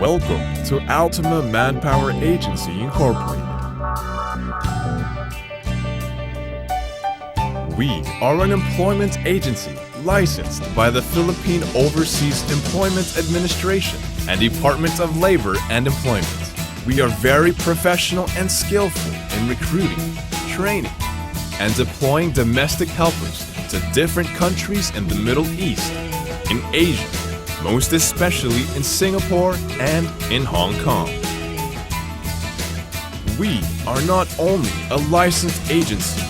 Welcome to ALTIMA Manpower Agency Incorporated. We are an employment agency licensed by the Philippine Overseas Employment Administration and Department of Labor and Employment. We are very professional and skillful in recruiting, training, and deploying domestic helpers to different countries in the Middle East, in Asia, most especially in Singapore and in Hong Kong. We are not only a licensed agency,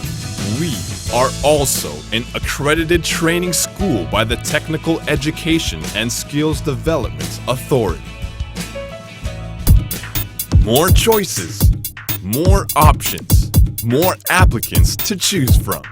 we are also an accredited training school by the Technical Education and Skills Development Authority. More choices, more options, more applicants to choose from.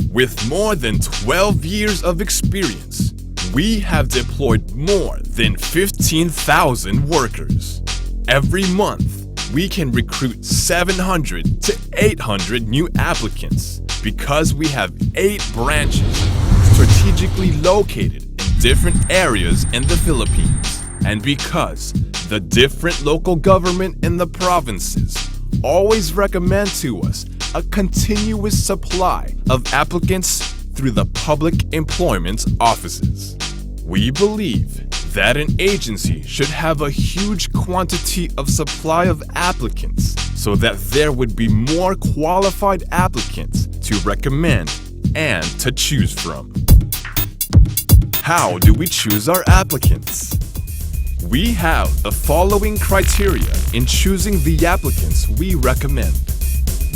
With more than 12 years of experience, we have deployed more than 15,000 workers. Every month, we can recruit 700 to 800 new applicants because we have 8 branches strategically located in different areas in the Philippines, and because the different local government in the provinces always recommend to us a continuous supply of applicants through the public employment offices. We believe that an agency should have a huge quantity of supply of applicants so that there would be more qualified applicants to recommend and to choose from. How do we choose our applicants? We have the following criteria in choosing the applicants we recommend.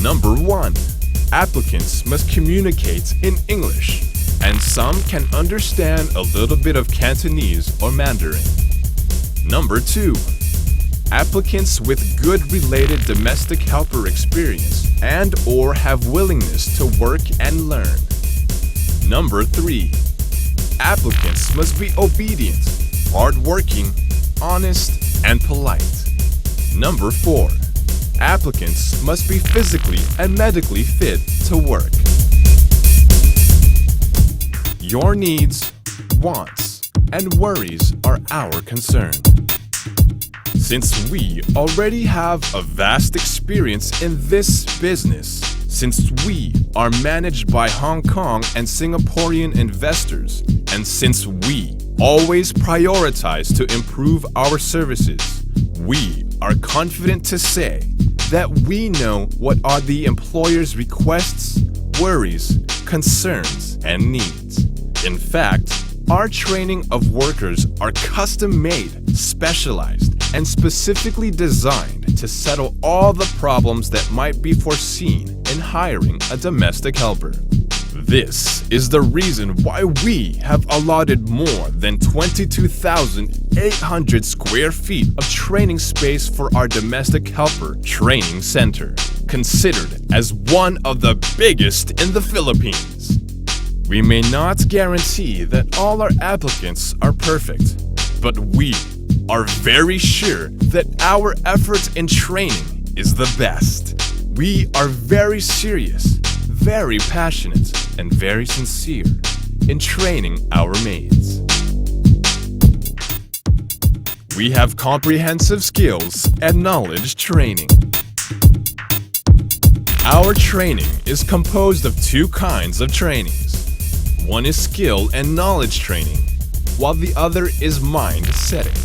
Number 1. Applicants must communicate in English, and some can understand a little bit of Cantonese or Mandarin. Number 2. Applicants with good related domestic helper experience and/or have willingness to work and learn. Number 3. Applicants must be obedient, hardworking, honest, and polite. Number 4. Applicants must be physically and medically fit to work. Your needs, wants, and worries are our concern. Since we already have a vast experience in this business, since we are managed by Hong Kong and Singaporean investors, and since we always prioritize to improve our services, we are confident to say that we know what are the employer's requests, worries, concerns, and needs. In fact, our training of workers are custom-made, specialized, and specifically designed to settle all the problems that might be foreseen in hiring a domestic helper. This is the reason why we have allotted more than 22,800 square feet of training space for our domestic helper training center, considered as one of the biggest in the Philippines. We may not guarantee that all our applicants are perfect, but we are very sure that our effort in training is the best. We are very serious, very passionate, and very sincere in training our maids. We have comprehensive skills and knowledge training. Our training is composed of 2 kinds of trainings. One is skill and knowledge training, while the other is mind setting.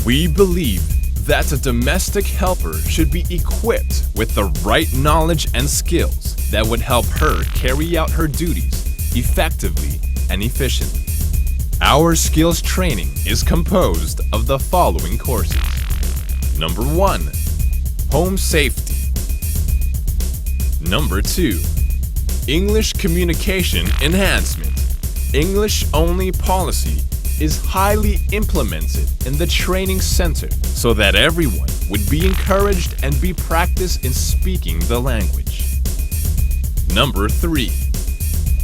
We believe that a domestic helper should be equipped with the right knowledge and skills that would help her carry out her duties effectively and efficiently. Our skills training is composed of the following courses. Number 1. Home safety. Number 2. English communication enhancement. English-only policy is highly implemented in the training center so that everyone would be encouraged and be practiced in speaking the language. Number 3.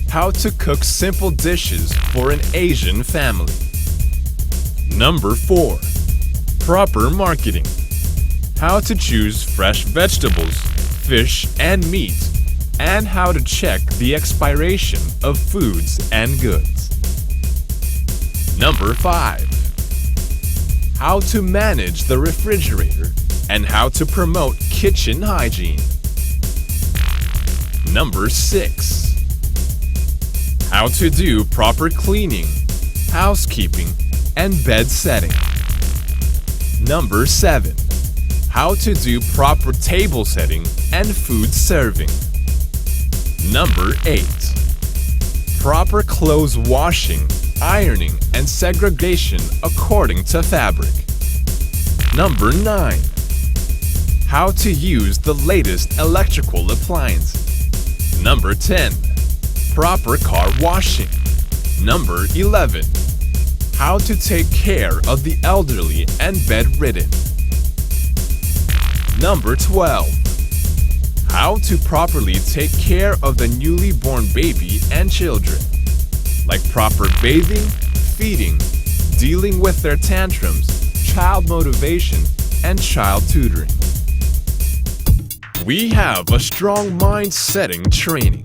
How to cook simple dishes for an Asian family. Number 4. Proper marketing. How to choose fresh vegetables, fish, and meat, and how to check the expiration of foods and goods. Number 5. how to manage the refrigerator, and how to promote kitchen hygiene. Number 6. How to do proper cleaning, housekeeping, and bed setting. Number 7. How to do proper table setting and food serving. Number 8. Proper clothes washing, ironing, and segregation according to fabric. Number 9. How to use the latest electrical appliance. Number 10. Proper car washing. Number 11. How to take care of the elderly and bedridden. Number 12. How to properly take care of the newly born baby and children, like proper bathing, feeding, dealing with their tantrums, child motivation, and child tutoring. We have a strong mind-setting training.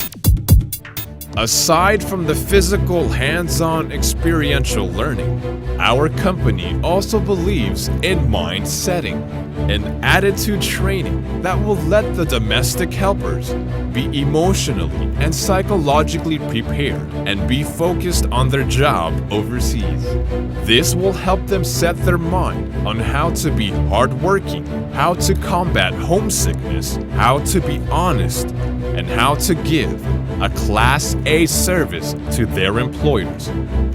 Aside from the physical, hands-on experiential learning, our company also believes in mind-setting, an attitude training that will let the domestic helpers be emotionally and psychologically prepared and be focused on their job overseas. This will help them set their mind on how to be hardworking, how to combat homesickness, how to be honest, and how to give a Class A service to their employers,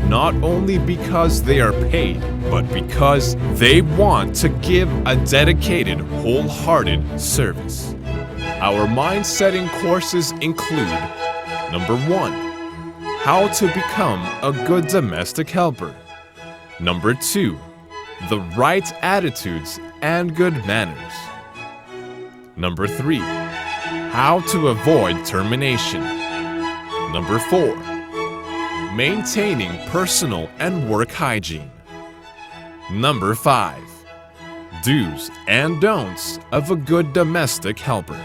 not only because they are paid, but because they want to give a dedicated, wholehearted service. Our mind-setting courses include: Number 1. How to become a good domestic helper. Number 2. The right attitudes and good manners. Number 3. How to avoid termination. Number 4. Maintaining personal and work hygiene. Number 5. Do's and don'ts of a good domestic helper.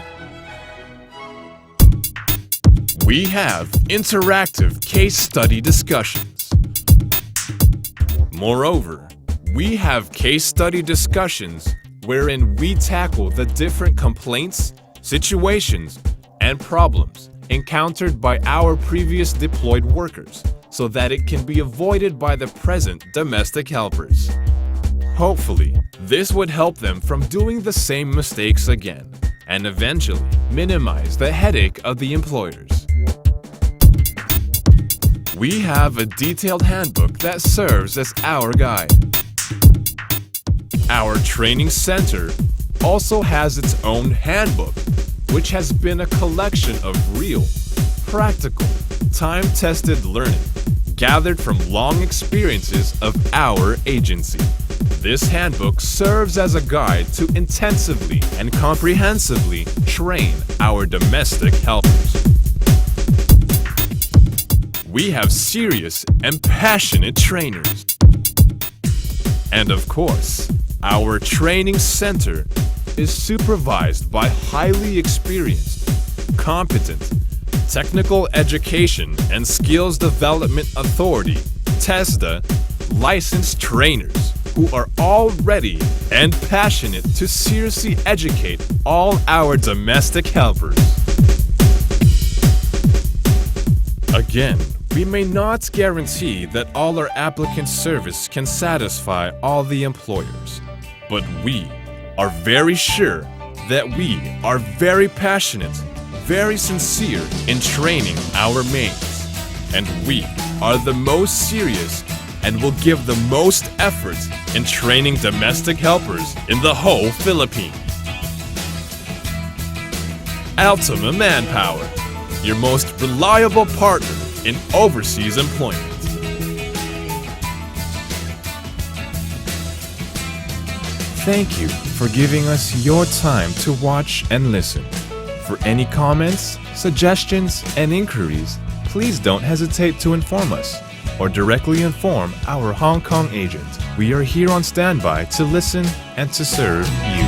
We have interactive case study discussions. Moreover, we have case study discussions wherein we tackle the different complaints, situations, and problems encountered by our previous deployed workers so that it can be avoided by the present domestic helpers. Hopefully, this would help them from doing the same mistakes again and eventually minimize the headache of the employers. We have a detailed handbook that serves as our guide. Our training center also has its own handbook, which has been a collection of real, practical, time-tested learning gathered from long experiences of our agency. This handbook serves as a guide to intensively and comprehensively train our domestic helpers. We have serious and passionate trainers. And of course, our training center is supervised by highly experienced, competent, Technical Education and Skills Development Authority (TESDA) licensed trainers who are all ready and passionate to seriously educate all our domestic helpers. Again, we may not guarantee that all our applicant service can satisfy all the employers, but we are very sure that we are very passionate, very sincere in training our maids, and we are the most serious and will give the most effort in training domestic helpers in the whole Philippines. ALTIMA Manpower, your most reliable partner in overseas employment. Thank you for giving us your time to watch and listen. For any comments, suggestions, and inquiries, please don't hesitate to inform us or directly inform our Hong Kong agent. We are here on standby to listen and to serve you.